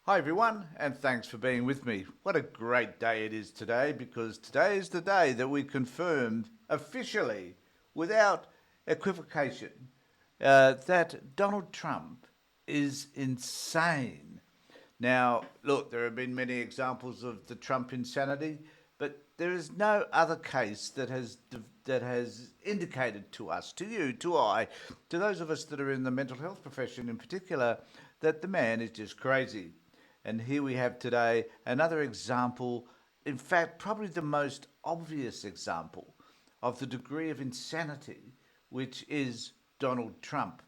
Hi everyone, and thanks for being with me. What a great day it is today, because today is the day that we confirmed officially, without equivocation, that Donald Trump is insane. Now, look, there have been many examples of the Trump insanity, but there is no other case that has indicated to us, to you, to I, to those of us that are in the mental health profession in particular, that the man is just crazy. And here we have today another example, in fact, probably the most obvious example of the degree of insanity which is Donald Trump.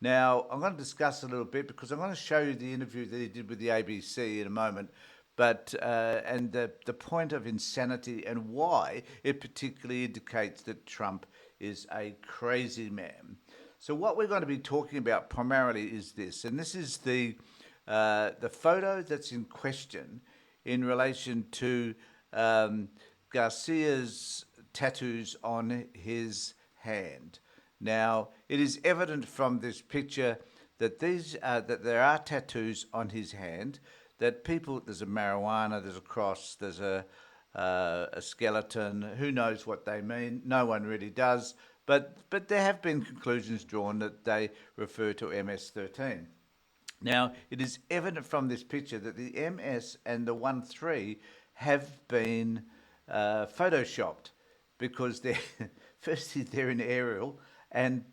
Now, I'm going to discuss a little bit because I'm going to show you the interview that he did with the ABC in a moment, but and the point of insanity and why it particularly indicates that Trump is a crazy man. So, what we're going to be talking about primarily is this, and this is the photo that's in question in relation to Garcia's tattoos on his hand. Now, it is evident from this picture that that there are tattoos on his hand. That people, there's a marijuana, there's a cross, there's a skeleton. Who knows what they mean? No one really does. But there have been conclusions drawn that they refer to MS-13. Now, it is evident from this picture that the MS and the 1-3 have been photoshopped, because they're firstly they're in aerial, and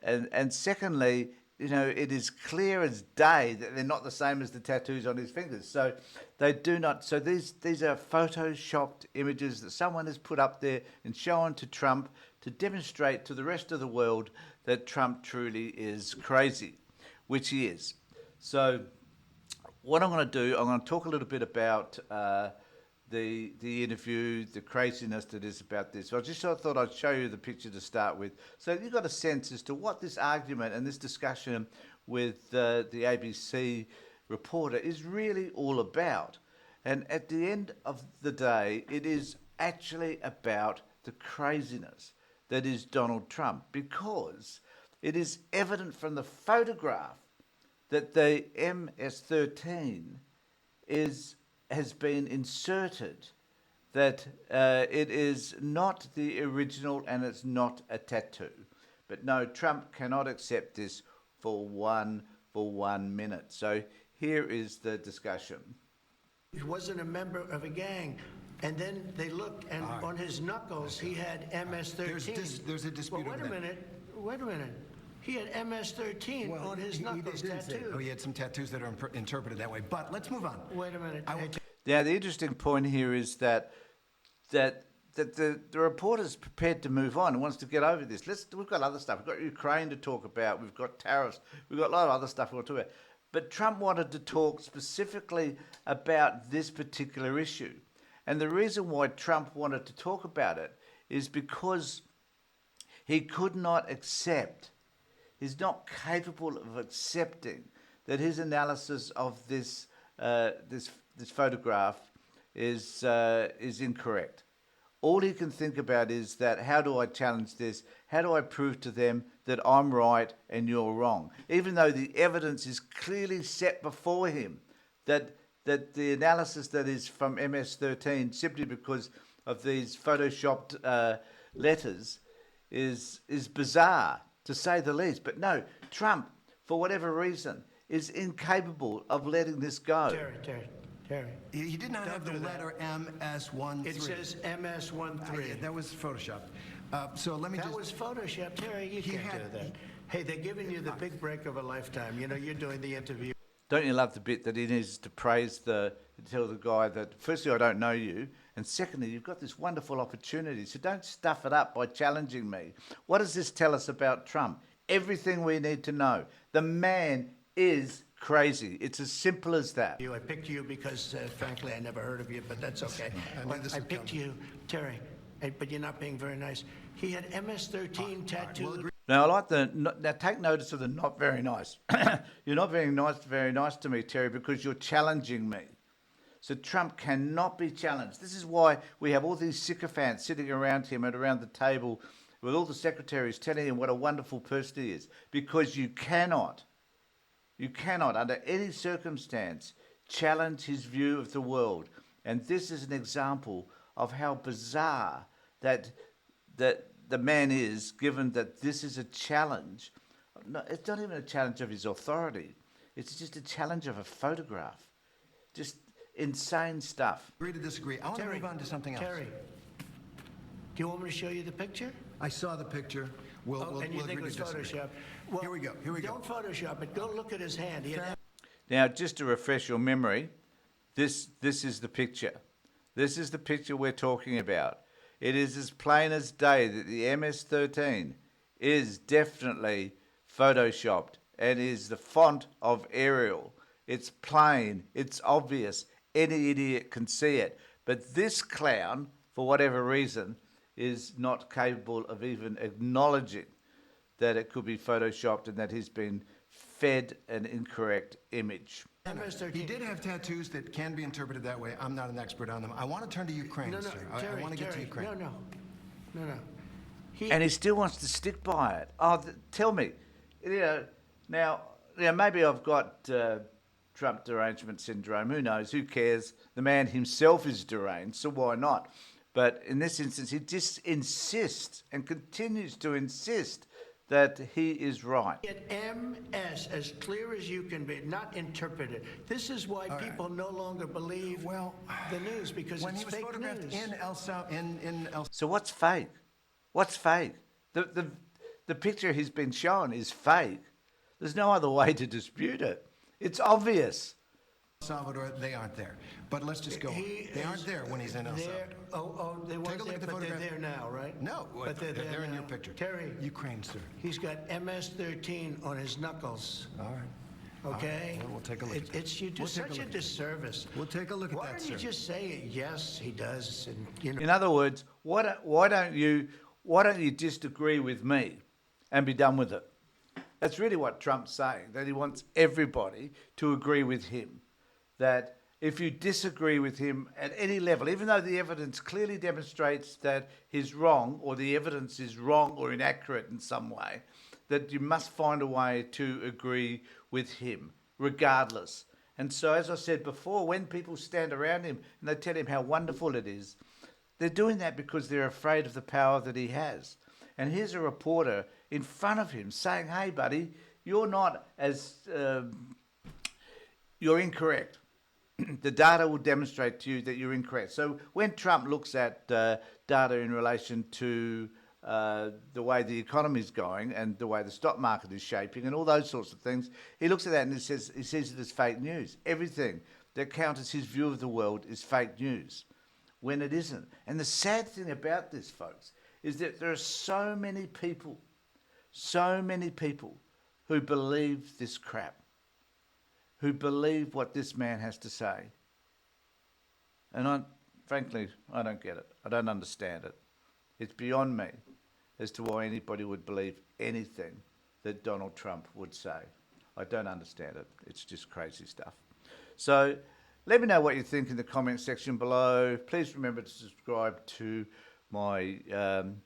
and secondly, it is clear as day that they're not the same as the tattoos on his fingers. So they do not. So these are photoshopped images that someone has put up there and shown to Trump to demonstrate to the rest of the world that Trump truly is crazy, which he is. So, what I'm going to do, I'm going to talk a little bit about the interview, the craziness that is about this. So I just thought I'd show you the picture to start with, so you've got a sense as to what this argument and this discussion with the ABC reporter is really all about. And at the end of the day, it is actually about the craziness that is Donald Trump, because it is evident from the photograph that the MS-13 is has been inserted, that it is not the original and it's not a tattoo. But no, Trump cannot accept this for one minute. So here is the discussion. He wasn't a member of a gang. And then they looked, and right. on his knuckles, he had MS-13. There's a dispute Well, over that. wait a minute. He had MS-13 on his knuckles tattooed. Oh, he had some tattoos that are interpreted that way. But let's move on. Wait a minute. Now, the interesting point here is that the reporter's prepared to move on and wants to get over this. We've got other stuff. We've got Ukraine to talk about. We've got tariffs. We've got a lot of other stuff we want to talk about. But Trump wanted to talk specifically about this particular issue. And the reason why Trump wanted to talk about it is because he could not accept, he's not capable of accepting that his analysis of this photograph is incorrect. All he can think about is that, how do I challenge this? How do I prove to them that I'm right and you're wrong? Even though the evidence is clearly set before him that the analysis that is from MS-13, simply because of these photoshopped letters, is bizarre, to say the least. But no, Trump, for whatever reason, is incapable of letting this go. Terry. He did not have the letter MS-13. It says MS-13. That was photoshopped. So let me That just... was Photoshop. Terry, you can't do that. Hey, they're giving you the big break of a lifetime. You're doing the interview. Don't you love the bit that he needs to tell the guy that, firstly, I don't know you, and secondly, you've got this wonderful opportunity, so don't stuff it up by challenging me. What does this tell us about Trump? Everything we need to know. The man is crazy. It's as simple as that. I picked you because, frankly, I never heard of you, but that's okay. I picked you, Terry, but you're not being very nice. He had MS-13 tattooed. Now, I like now take notice of the not very nice. You're not very nice to me, Terry, because you're challenging me. So Trump cannot be challenged. This is why we have all these sycophants sitting around him and around the table with all the secretaries telling him what a wonderful person he is, because you cannot You cannot, under any circumstance, challenge his view of the world. And this is an example of how bizarre that the man is, given that this is a challenge. No, it's not even a challenge of his authority. It's just a challenge of a photograph. Just insane stuff. Agree to disagree. I want to move on to something else. Terry, do you want me to show you the picture? I saw the picture. We'll And you think agree it was to disagree. Photoshop? Well, Here we go. Here we go. Don't Photoshop it. Go look at his hand. He had Now, just to refresh your memory, this is the picture. This is the picture we're talking about. It is as plain as day that the MS-13 is definitely photoshopped and is the font of Arial. It's plain, it's obvious, any idiot can see it. But this clown, for whatever reason, is not capable of even acknowledging that it could be photoshopped and that he's been fed an incorrect image. MS-13. He did have tattoos that can be interpreted that way. I'm not an expert on them. I want to turn to Ukraine, No, sir. Terry, I want to get to Terry, Ukraine. No. And he still wants to stick by it. Oh, tell me, now, maybe I've got Trump derangement syndrome. Who knows? Who cares? The man himself is deranged, so why not? But in this instance, he just insists and continues to insist that he is right. Get MS as clear as you can be, not interpreted. This is why people no longer believe the news, because When it's he was fake photographed news. in El So what's fake? What's fake? The picture he's been shown is fake. There's no other way to dispute it. It's obvious. Salvador, they aren't there. But let's just go on. They aren't there when he's in El There- Salvador. They weren't Take a look there, at the but they're photograph. there now, right? No, but they're there in now. your picture. Terry, Ukraine, sir. he's got MS-13 on his knuckles. All right. Okay? Well, we'll take a look at that. It's you do We'll take a such a look at that. disservice. We'll take a look at Why that, don't you sir. just say, yes, he does, and, In other words, why don't you disagree with me and be done with it? That's really what Trump's saying, that he wants everybody to agree with him. That if you disagree with him at any level, even though the evidence clearly demonstrates that he's wrong, or the evidence is wrong or inaccurate in some way, that you must find a way to agree with him, regardless. And so, as I said before, when people stand around him and they tell him how wonderful it is, they're doing that because they're afraid of the power that he has. And here's a reporter in front of him saying, hey, buddy, you're not as... you're incorrect. The data will demonstrate to you that you're incorrect. So when Trump looks at data in relation to the way the economy is going and the way the stock market is shaping and all those sorts of things, he looks at that and he sees it as fake news. Everything that counters his view of the world is fake news, when it isn't. And the sad thing about this, folks, is that there are so many people who believe this crap, who believe what this man has to say. And frankly, I don't get it. I don't understand it. It's beyond me as to why anybody would believe anything that Donald Trump would say. I don't understand it. It's just crazy stuff. So let me know what you think in the comment section below. Please remember to subscribe to my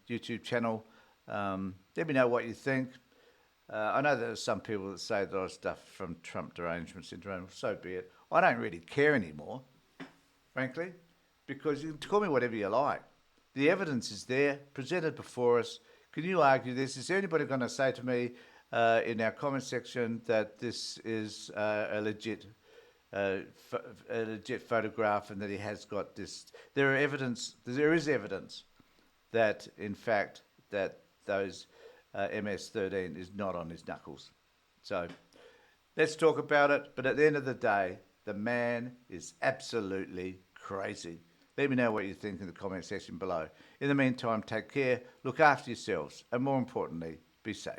YouTube channel. Let me know what you think. I know there are some people that say that I stuff from Trump derangement syndrome. So be it. I don't really care anymore, frankly, because you can call me whatever you like. The evidence is there, presented before us. Can you argue this? Is there anybody going to say to me in our comment section that this is a legit photograph and that he has got this? There is evidence that, in fact, that those MS-13 is not on his knuckles. So let's talk about it. But at the end of the day, the man is absolutely crazy. Let me know what you think in the comment section below. In the meantime, take care, look after yourselves, and more importantly, be safe.